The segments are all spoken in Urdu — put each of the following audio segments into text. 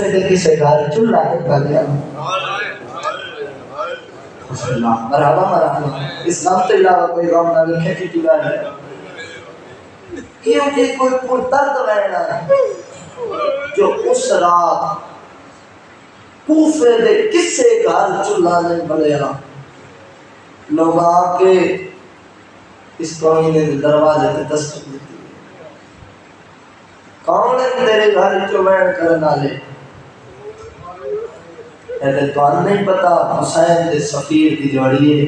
کوفے دے کسے گھر چولہا نکلا گیا مرحبا مرحبا اسلام تو علاوہ کوئی غم نہ لکھے کی چلا ہے کیونکہ کوئی پردرد رہنا ہے جو اس رات کوفے دے کسے گھر چولہا نہیں بلیا لوگ آ کے اس قومی نے دروازے پہ دستک دیتی کون ہے تیرے گھر جو بیٹھ کرنا لے کہتے تو نہیں پتا حسین دے سفیر کی جوڑی ہے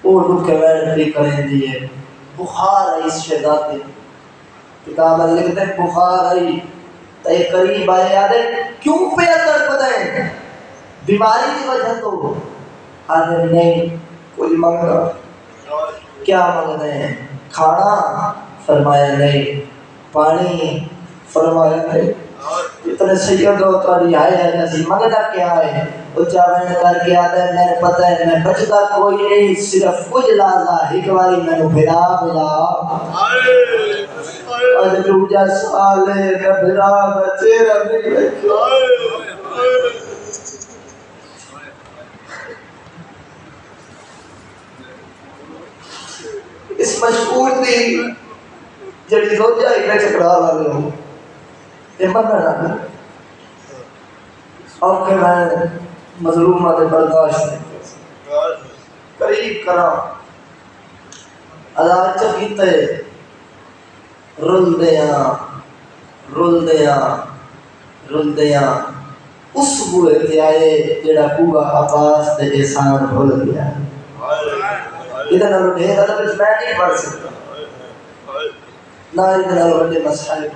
وہ لکھ کے بیٹھ بھی کریں دیئے بخار آئی اس شہداتی کتاب لکھتے ہیں بخار آئی تے قریب آئے یادے کیوں پہ اثر پتہ ہے بیماری کی وجہ تو آدھے نہیں کوئی منگا کیا مانگتے ہیں کھانا فرمایا نہیں پانی فرمایا نہیں اتنے سید ہو تو رہائی ہے جیسی مانگتا کیا ہے اچھا میں نے کر کے آتا ہے میں نے پتہ ہے میں بچتا کوئی نہیں صرف کچھ لازا ایک باری میں نے بھرا ملا اور دوجہ سالے میں بھرا بچیرہ نہیں رکھا اس مشکور دی جڑی روجہ ایک نے چکرا لگے ہوں یہ بندہ ڈالا اور کہ میں مظلومہ دے برداشت نہیں قریب کرا عذاب چکیتے رل دیاں اس بوئے تے آئے جڑا بوگا عباس دے احسان بھول گیا ادھر نہ ڈھیر ادھر کچھ میں نہیں پڑھ سکتا نہ ادھر نہ بڑے مسائل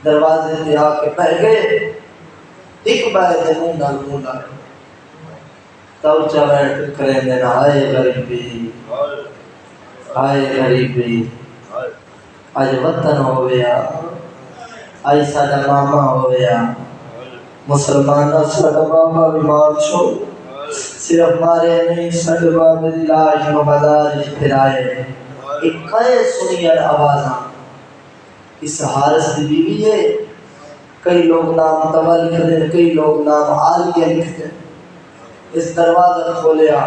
دروازے تے آ کے پہ گئے ایک بار دے منہ ڈال تو بیٹھ کریں دینا آئے غریبی آج وطن ہو گیا آج ساڑا ماما ہو گیا مسلمانہ ساڑا ماما بیمار چھو صرف مارے نہیں ساڑا ماما دی لاش مبادار پھرائے ایک کئے سنیر آوازاں اس حارس دی بیوی ہے کئی لوگ نام توا لکھتے ہیں کئی لوگ نام عالیہ لکھتے ہیں اس دروازہ کھولیا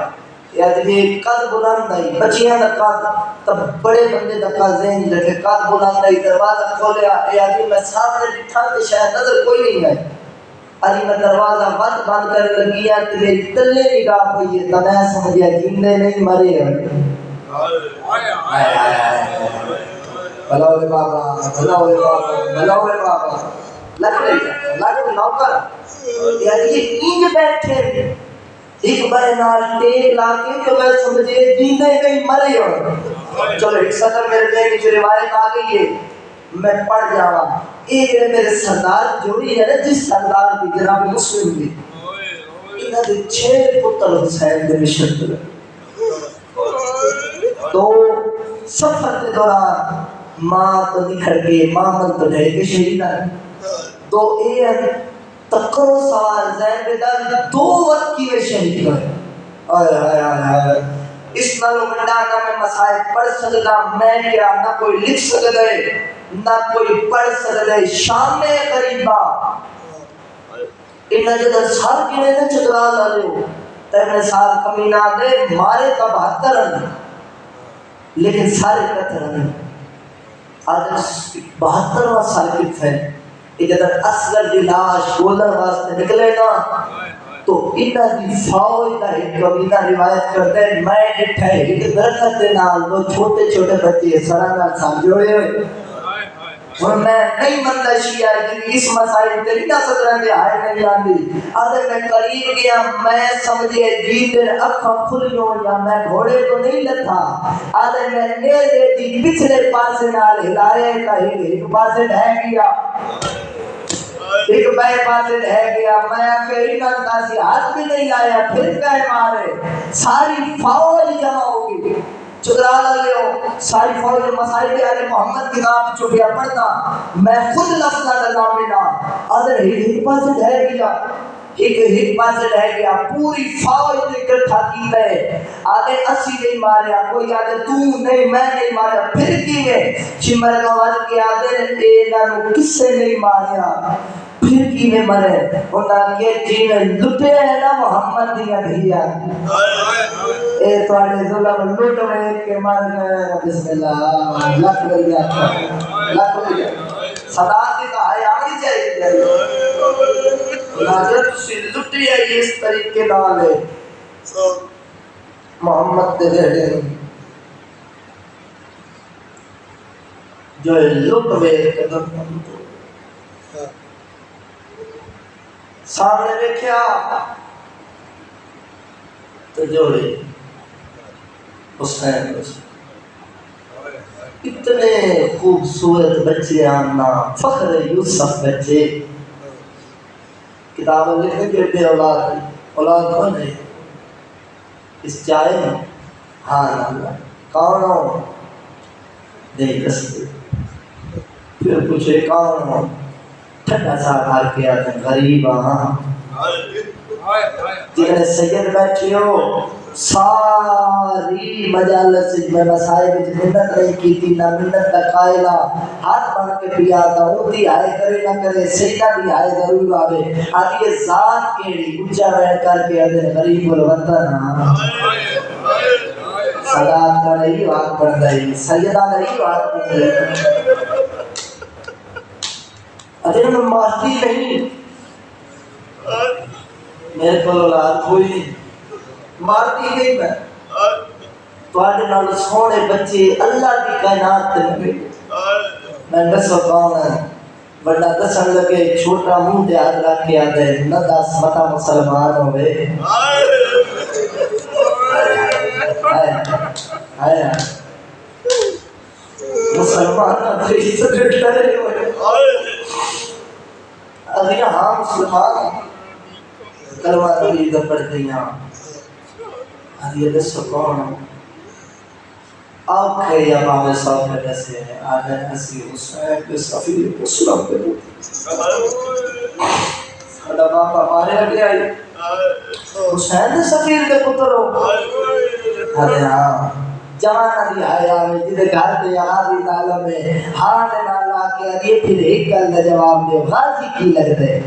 یعنی یہ قد بلند ہے بچیاں دا قد تب بڑے بندے دا قد ذہن لگے قد بلند ہے دروازہ کھولیا یعنی میں سامنے لکھا کہ شاید نظر کوئی نہیں ہے علی میں دروازہ بند کر لگیا تیرے تلے نگاہ پہ یہ تنہ سمجھیا جیندے نہیں مرے بلاؤ بابا لگ نوکر یعنی یہ اینج بیٹھے ایک بار نال ٹیک لاکے جو میں سمجھے جیندے نہیں مرے چلو ایک سطر میرے لئے کی روایت آ گئی ہے میں پڑھ جاوا ایک میرے سردار جوڑی ہے نا جس سردار کی جناب مسلم بھی انہاں دے 6 پتر حسین دے مشن پر تو سفر کے دوران ماں تو نکھڑ کے مامن تو ڈھے کے شہید ہے تو اے تکرو سوال زین بیدار 2 وقت کی وہ شہید ہے اس نالو منڈانا میں مسائل پڑھ سکتا میں کیا نہ کوئی لکھ سکتا ہے نہ کوئی پڑھ سکتا ہے شام میں قریبا انہا جدر سال کی نہیں چکرا لے ہو تیرے سال کمینہ دے مارے کا 72 لیکن سارے قتل نہیں آج 72واں سال کت ہے ادھر اصغر دی لاش گولر واسطے نکلے گا تو انہا دی فوج دا ایک کبینہ روایت کرتے ہیں میں ڈٹھا ہے ایک درخت دے نال دو چھوٹے چھوٹے بچے سرانہ سامجھوڑے ہوئے اور میں نہیں مندہ شیعہ جنہی اس مسائل تیری نہ صدران دے آئے نہیں آندی اگر میں قریب گیا میں سمجھے جیدر اکھا کھلیوں یا میں گھوڑے تو نہیں لتھا اگر میں نیلے دی پچھلے پاسے نال ہلائے تا ایک پاسے ڈھائے گیا ایک بے پاسے ڈھے گیا میں آکے انہاں تاسی ہاتھ بھی نہیں آیا پھر کہے مارے ساری فوج جمع ہوگی چکرا لے ہو ساری فوج مسائل آلے محمد کی نام چکیا پڑھتا میں خود لفظہ نظام لینا اگر ایک پاسے ڈھے گیا ایک پاس رہ گیا پوری فوج نے اکٹھا کیتا ہے آدھے اسی نہیں ماریا کوئی آدھے تو نہیں میں نہیں ماریا پھر کی میں شمر گوال کے آدھے اے نانو کس سے نہیں ماریا پھر کی میں مرے انہاں کے جیوے لٹے ہیں نا محمد دیا دھیا اے توڑے ظلم لٹ میں کے مار گئے بسم اللہ لکھ لیا لکھ لیا صداقت کا آئے آنی چاہیے ناجت سے لٹی ہے اس طریقے نال ہے محمد دے دے جو لٹ میں قدم سامنے دیکھیا تو جوڑے حسین اتنے خوبصورت بچے آنا فخر یوسف بچے کتابیں لکھنے کے اولاد کون ہے اس چائے میں ہاں اللہ کون ہو نہیں دستے پھر پوچھے کون ہو ٹھنڈا سا گھر کے آتے غریب ہاں جنہیں سید بیٹھے ہو ساری مجالس میں مسائب منت نہیں کی تھی نہ منت کا قائلہ ہاتھ بن کے پیا تھا اونتی آئے کرے نہ کرے سیدہ بھی آئے ضرور آوے آدھی یہ ذات کیڑی اونچا بیٹھ کر کے آدھے غریب الوطن صدات کا نہیں بات پڑھ رہی سیدہ نہیں بات پڑھ رہی ادھے میں مارتی نہیں میرے کو اولاد کوئی نہیں مارتی نہیں تو آنے نال سونے بچے اللہ کی کائنات تلے میں دسو کون ہے بڑا دسن لگے چھوٹا منہ دے آدھ رکھ کے آدھے نہ دس مطا مسلمان ہوئے آیا مسلمان آدھے عزت ڈرے ہوئے ادھے ہاں مسلمان کلمہ نبی عزت پڑھتے ہیں ادھے دسو کون ہے آنکھیں یا ماں صاحب میں دسے ہیں آدھے حسی حسین کے سفیر کو سلام پہ دو ساڑھا باپا مارے لگے آئی حسین کے سفیر کے پتر ہو ارے ہاں جوانا بھی آیا میں جدے گھر دے آدھی تعالیٰ میں ہاتھ نالا کے آدھے پھر ایک گل دے جواب دے غازی کی لگ دے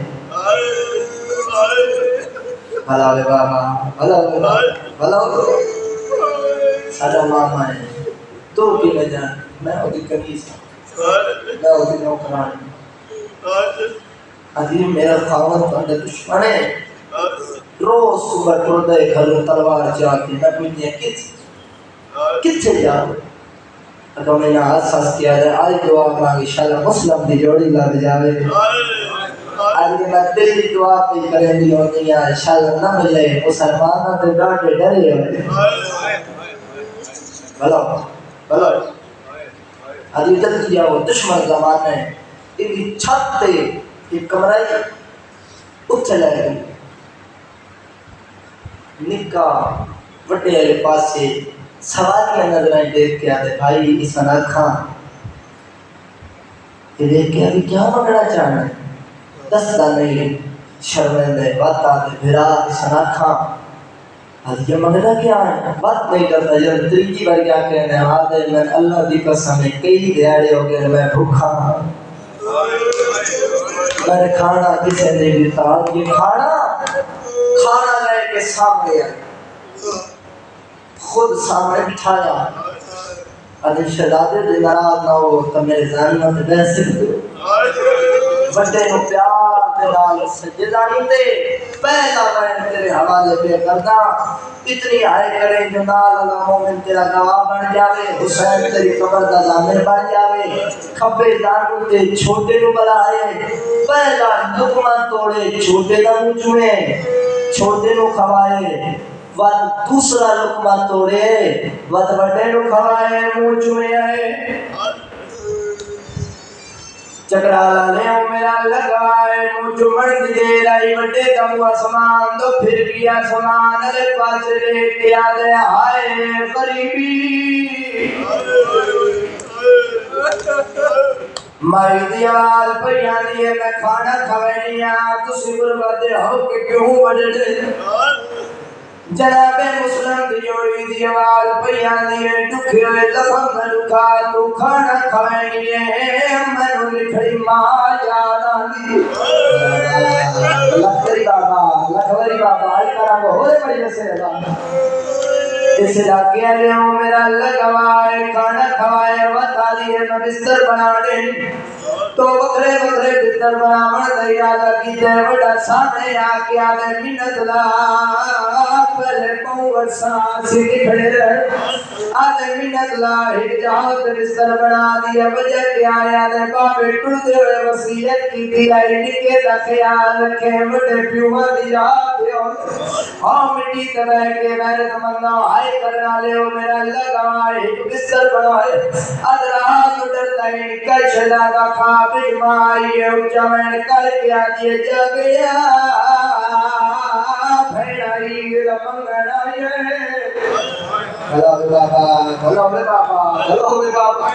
بھلا ہوئے بابا بھلا ہوئے بھلا ہوئے ساڑھا ماما ہے تو بھی میں جان میں ہوتی کمیز میں ہوتی نوکران عظیم میرا خاون پہلے دشمن ہے روز صبح ٹردے گھر تلوار جاتی میں پوچھتی ہیں کتھے جاؤ اگر میں نے آس کیا ہے آج دعا مانگی انشاءاللہ مسلم دی جوڑی لگ جاوے آج میں دلی دعا پہ کریں دی ہوتی ہے انشاءاللہ نہ ملے مسلمانہ تے ڈاٹے ڈرے ہوئے بھلا بھلا ادھی جلدی جاؤ دشمن زمان ہے ان چھت تے ایک کمرائی اتھے لائے گی نکاح وڈے والے پاس سے سوالیاں نظریں دیکھ کے آتے بھائی اس میں کھان یہ دیکھ کے ابھی کیا مگڑا چاہنا ہے دستا نہیں شرمندے بات آتے بھرا اس میں کھان آج یہ مگڑا کیا ہے بات نہیں کرتا جب تریجی بار کیا کہنے آدھے میں اللہ دی قسم میں کئی دیاڑے ہو گئے میں بھوکھا میں نے کھانا کسے نہیں دیتا یہ کھانا لے کے سامنے خود سامنے بٹھایا ادھے شہزادے دے ناراض نہ ہو تو میرے ذہن میں دے سکتے بڑے نو پیار دے نال سجدانی دے پہلا میں تیرے حوالے پہ کردا اتنی آئے کرے جو نال اللہ مومن تیرا گواہ بن جاوے حسین تیری قبر دا ضامن بن جاوے کھبے دانو تے چھوٹے نو بلائے پہلا لقمہ توڑے چھوٹے دا منہ چومے چھوٹے نو کھوائے وقت دوسرا لقمہ توڑے وقت بڑے نو کھوائے منہ چومے آئے چکرالا لے میرا لگائے منہ چومن دے رائی بڑے دم آسمان دو پھر بھی آسمان علی پاس لے کے آدھے آئے غریبی مائی دی آواز پیان دیئے میں کھانا کھوینیا تسی بربادے ہو کہ کیوں وڈے جناب مسلم دیوری دی آواز پیان دیئے دکھے ہوئے زخم دکھا تو کھانا کھوینیا منو لکھڑی ماں جانا دی لکھوری بابا آئی کرا وہ ہوئے پڑھے سے اللہ اس علاقے لے ہوں میرا اللہ گوائے کھانا کھوائے وطا دیئے میں بستر بنا دیں تو بکرے بستر بنا من دیادہ کی تے وڈا سامنے آکے آدھے منت لا پہلے پاور سانسی نکھڑے رہے آدھے منت لا ہٹ جاؤ تے بستر بنا دیا بجے کے آیا دے بابے ٹوٹے ہوئے وصیت کی دیا نکے دا خیال رکھے وڈے پیوہ دیا ہاں مٹی تبہ کے میرے تمنا آئے کرنا لے ہو میرا اللہ گوائے ایک بستر بنائے ادرات ڈرتا ہی نکل شدا دا خواب جمائی ہے اچھا میں نکل کیا دیے جگیا بھیڑائی رمنگنائی ہے ہلو بابا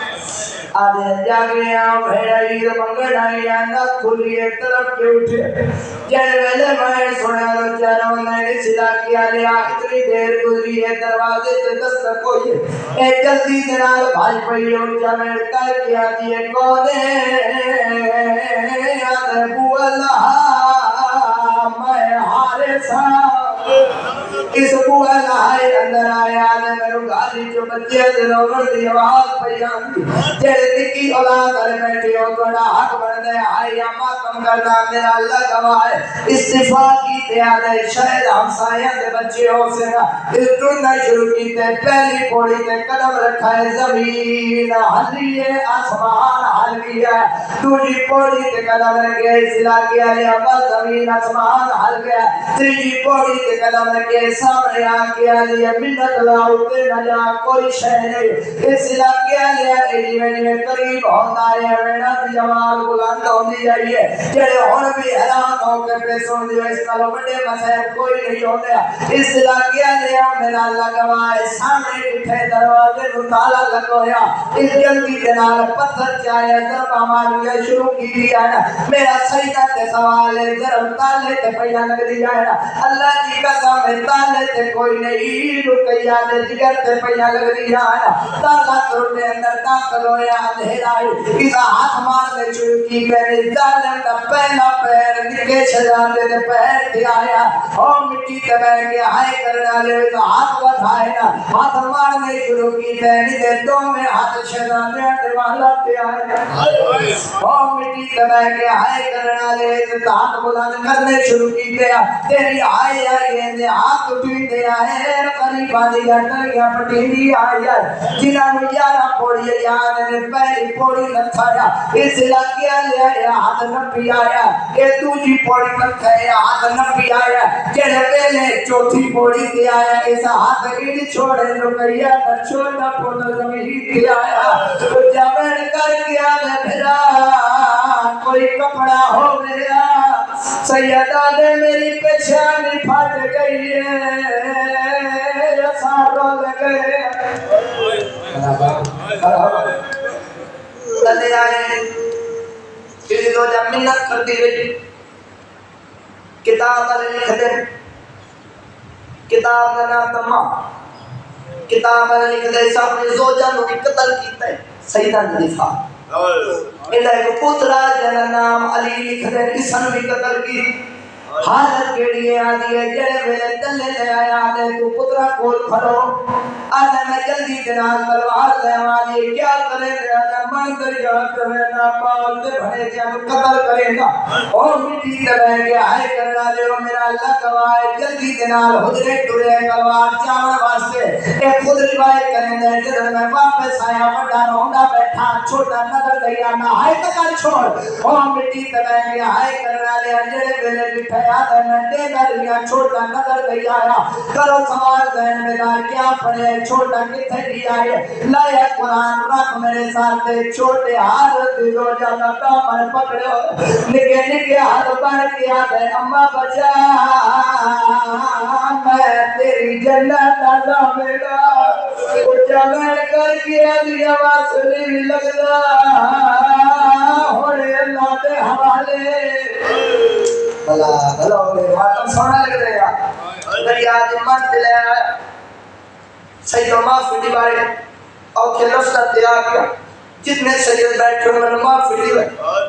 آدھے جاگیا بھیڑائی رمنگنائی نہ کھلیے طرف کے اٹھے جن ویلے میں سنا رو چاروں میں نے سلا کیا لیا اتنی دیر گزری ہے دروازے سے دستک ہوئی اے جلدی جنال بھائی پئی ہو جمع کر کیا دیے کونے آدھے بو اللہ میں حارثہ اس بو اللہ اندر آیا آدھے میرو گالی جو بچے دلوگر دی آواز پیان جیسے نکی اولاد علی بیٹھی ہو تو نہ حق بردے آئی اما کم کرنا میرا اللہ گواہ استفاع کی تے آدھے شاید ہمسائیاں دے بچے ہو سے نا اس ٹرنا شروع کی تے پہلی پوڑی تے قدم رکھا ہے زمین حلیے آسمان حلی ہے دوجی پوڑی تے قدم رکھے سلا کیا لیا بس زمین آسمان حل گیا تیجی پوڑی تے قدم رکھے سامنے آکیا لیا منت لاؤتے نہ جا کوئی شہ نہیں اس سلا کیا لیا ایجی میں قریب ہوتا ہے وینا دی جمال بلند ہوندی جائیے جڑے ہون بھی حیران ہو کے پیسوں دیو اس کالو بڑے مسائب کوئی نہیں ہوتے اس لگیا لیا میرا لگوا سامنے اٹھے دروازے نو تالا لگویا اس جلدی دنال پتھر چاہے دربہ ماریا شروع کی دیا ہے میرا سیدہ تے سوال ہے ضرب تالے تے پہیا لگ دیا ہے اللہ جی قسم ہے تالے تے کوئی نہیں رکیا دے جگر تے پہیا لگ دیا ہے تالا ترنے اندر داخل ہویا اندھیرا کسا ہاتھ مارنے شروع کی میرے ظالم دا پہلا پیر نکے شجانے دے پیر تھی آیا اور مٹی تبہ کے آئے کرنا لے تو ہاتھ بتھائے نا ہاتھ مارنے شروع کی تینی دے دو میں ہاتھ شجانے دے والا تھی آئے اور مٹی تبہ کے آئے کرنا لے تو ہاتھ بلند کرنے شروع کی تیری آئے آئے دے ہاتھ اٹھی دے آئے قریب آدھی گھٹنگیاں پٹی دی آئے جنہاں نو یارہ پوڑی یاد نے پہلی پوڑی لکھایا اس علاقے لیا ہاتھ نپی آیا یہ دوجی پوڑی لکھایا ہاتھ نپی آیا جڑے پہلے چوتھی پوڑی دی آیا اس ہاتھ گیڑ چھوڑے لکیا چھوڑا پوڑا زمین دی آیا جمع کر کیا دے بھرا کوئی کپڑا ہو گیا سیدہ نے میری پیشانی پھٹ گئی ہے ساروں لگے لے آئے پھر دو جب منت کرتی رہی کتاب والے لکھ دے کتاب کا نام تمام کتاب والے لکھ دے سب نے زوجہ نو قتل کیتا ہے سیدہ نظیفہ انہا ایک پترہ جنہ نام علی لکھ دے کسن بھی قتل کی حالت کیڑی آدھی ہے جڑے ویلے تلے لے آیا آدھے تو پترہ کھول کھڑو آدھے میں جلدی دنال تلوار لے آدھی کیا کرے دے آدھے من دریا کرے نا بال دے بھڑے جان قتل کرے گا اور مٹی دے گے آئے کرنا دے میرا اللہ گواہ جلدی دنال حجرے ٹورے تلوار چاون واسطے ایک خود روایت کریں دے جدھر میں واپس آیا بڑا رونڈا بیٹھا چھوٹا نظر دیا نہ آئے تکا چھوڑ اور مٹی دے گے آئے کرنا دے جڑے ویلے لکھے یاد ہے میں دے دریا چھوٹا نظر دیا آیا کرو سوال ذہن میں دار کیا پڑھے چھوٹا کتھے دیا ہے لائے قرآن رکھ میرے ساتھ چھوٹے حالت دو جانا دامن پکڑے نکے نکے حد بڑھ کیا دے اما بچا میں تیری جنت اللہ میرا اچھا میں کر کیا دیا واسلی لگدا ہونے اللہ دے حوالے بلا بلا ہونے ماتم سونا لگ رہے ہیں دریا دی مت لے سید و معافی دی بارے اور کہ لفظت دیا گیا جتنے سید بیٹھے ہیں میں معافی دی بارے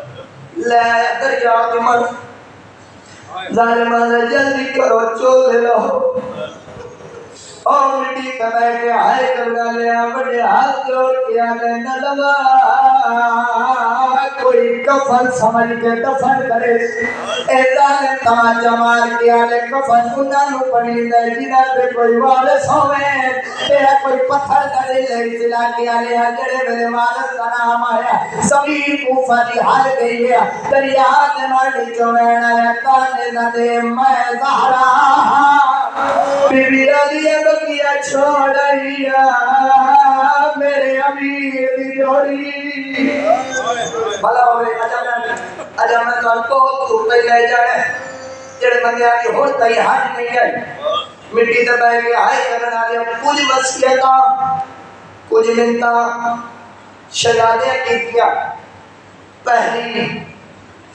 لے دریا دی مت ظالمان جلدی کرو چولے لہو اور مٹی کا بیٹھے آئے کرنا لیا بڑے ہاتھ جوڑ کیا لے نلوا کوئی کفن سمجھ کے دفن کرے اے ظالم تماچا مار کیا لے کفن انہوں نے پڑی دے جنہ پہ کوئی وارث ہوئے تیرا کوئی پتھر کرے لے سلا کیا لے جڑے میرے وارث کا نام آیا سمیر کوفہ دی حال گئی ہے دریا دے مارڈی جو مینا ہے کانے نہ دے میں زہرا بی بی علی بکیا چھوڑیا میرے امیر دی جوڑی بھلا ہوئے اجا میں تو انکو دھوپ پہ لے جانے جڑے بندے آگے ہوتا ہی حاج نہیں آئی مٹی دبائے گئے آئے کرنا لیا کچھ مسئلیتا کچھ منتا شہادیاں کیتیا پہلی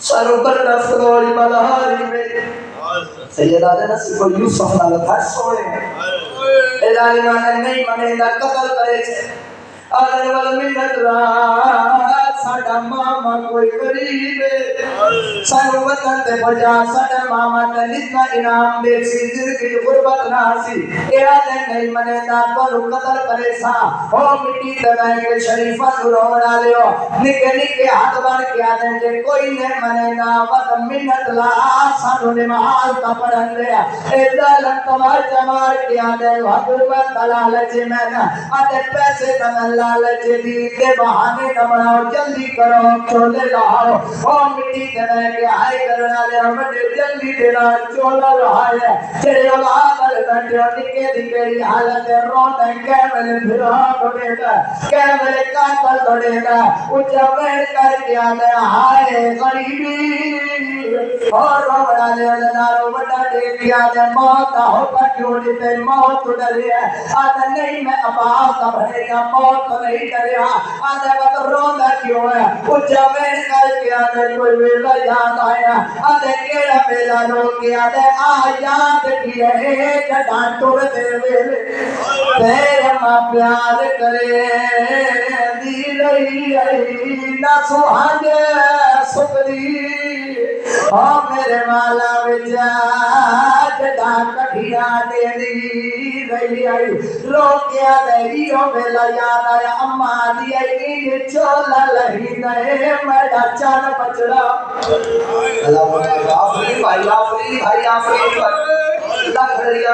سروبر نفروڑی ملہاری میں سید آدھے نصیب کو یوسف نہ لکھا سوڑے ہیں ادھالی مانے نہیں مانے دا قتل کرے چھے آدھے والمنت رات ساڑھا ماما کوئی غریب ہے سانو وطن تے بجا ساڑھا ماما تے نتنا انعام دے سی زندگی غربت ناسی اے آدھے نہیں مانے دا پرو قتل کرے سا او مٹی تے بائیں گے شریفہ روڑا لے ہو نکے نکے ہاتھ بار کیا دیں جے کوئی نہیں مانے دا وطن منت لا سانو نماز کا پڑھن لیا اے دالم تمہار جمار کیا دے حضرت دلالت میں نا آدھے پیسے دن لالچ دی دے بہانے نہ بناؤ جلدی کرو چولے لاؤ او مٹی تے رہ کے آئے کرنا لے ہمیں جلدی دینا چولا لائے چڑے اولاد بیٹھے اور نکے دکھے حالت روتے کیمل پھرا دوڑے گا کیمل قاتل دوڑے گا اچھا بیٹھ کر کیا دے آئے غریبی اور روڑا لے نارو بڑا دے کیا دے موت ہو پر جوڑی تے موت ڈرے آدھا نہیں میں عباس کا بھرے گا موت نہیں کریا آدھے وقت روندہ کیوں ہے اچھا بیٹھ کر کیا دے کوئی ویلا یاد آیا آدھے کیڑا ویلا رو کیا دے آیات کی ہے جڑان توڑ دے ویلے تیرے ماں پیار کرے دی رہی رہی نہ سوہنج سکری میرے مالا وچا جڑا کٹھیا دے دی رہی آئی رو کیا دے ریو ویلا یاد آیا اماں دی آئی چولا لہی دے میڈا چان بچڑا آفری بھائی آفری بھائی آفری بھائی اللہ کھڑیا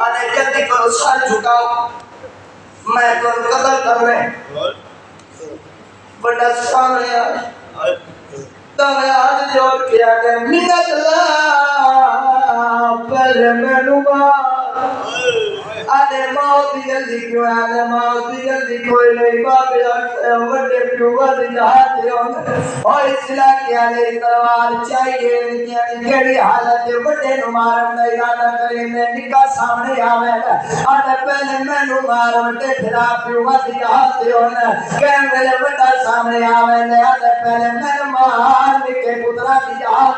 آنے جلدی کرو سال جھکاؤ میں تو قدر کرنے بڑا سامنے آئے تمہیں آج جوڑ کیا گئے منت لا پہلے میں نمار آدھے موت جلدی کیوں آدھے موت جلدی کوئی نہیں بابی آتے وڈے پیو وڈی جاتے اور اصلاح کیا لے تروار چاہیے کیڑی حالت وڈے نمارن دا ارادہ کریں میں نکاح سامنے آوے آدھے پہلے میں نمار وڈے پھرا پیو وڈی جاتے کہیں میرے وڈا سامنے آوے آدھے پہلے میں نمار نکے پترہ دی جاتے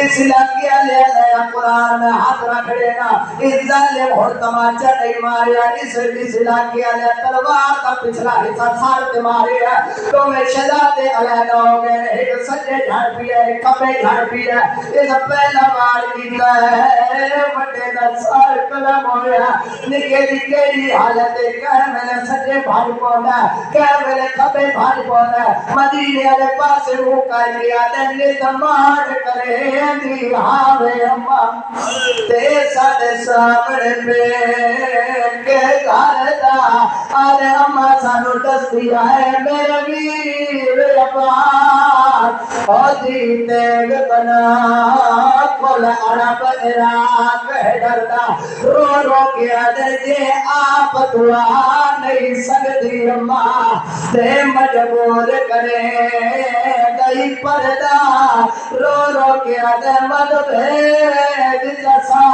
اصلاح کیا لے نیا قرآن میں ہاتھ رکھڑے نا اس ظالم اور تماچا نہیں ماریا اس اصلاح کیا لے تلوار کا پچھلا حصہ سارت ماریا تو میں شہزادے علیحدہ ہو گئے ایک سجے جھڑ پیا ایک کبے جھڑ پیا اس پہلا بار کیتا ہے وڈے دا سار قلم ہویا نکے نکے دی حالت کہہ میں نے سجے بھائی پونا کہہ میں نے کبے بھائی پونا مدینے والے پاس منہ کر گیا دن دماغ کرے دی ہاوے اماں تے ساڈے سامنے پہ کے گھر دا آرے اماں سانو دس دیا ہے میرے ویر عباس او دی تیگ بنا کھول عرب عراق حیدر دا رو رو کے ادھے آپ دعا نہیں سکتی اماں تے مجبور کرے گئی پردہ رو رو کے ادھے مد بھیج جسا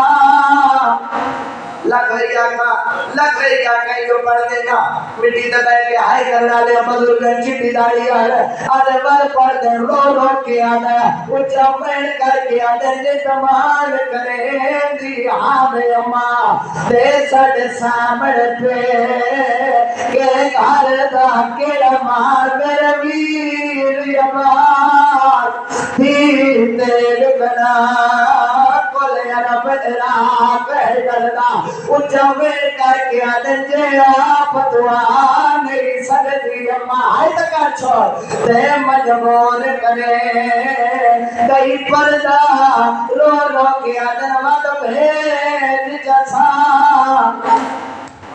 لکھری آقا یہ پڑھ دینا مٹی دبائے کے ہائی کرنا لے بزرگن چٹی داڑی آرہ آدھے بار پڑھ دے رو رو کے آدھے اچھا پین کر کے آدھے نتمان کرے دی آدھے اماں دے سڑ سامر پہ کہ گھر دا کیڑا مار میرے ویر یمار تیر تیر بنا کولے عرب عراق کردا اچھا ویر کر کے آدھے جے آپ دعا نہیں سکتی اماں آئی تکا چھوڑ دے مجبور کرے کئی پردہ رو رو کے آدھے واد بھیج جسا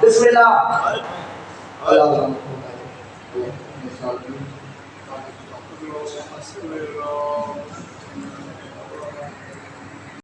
بسم اللہ اللہ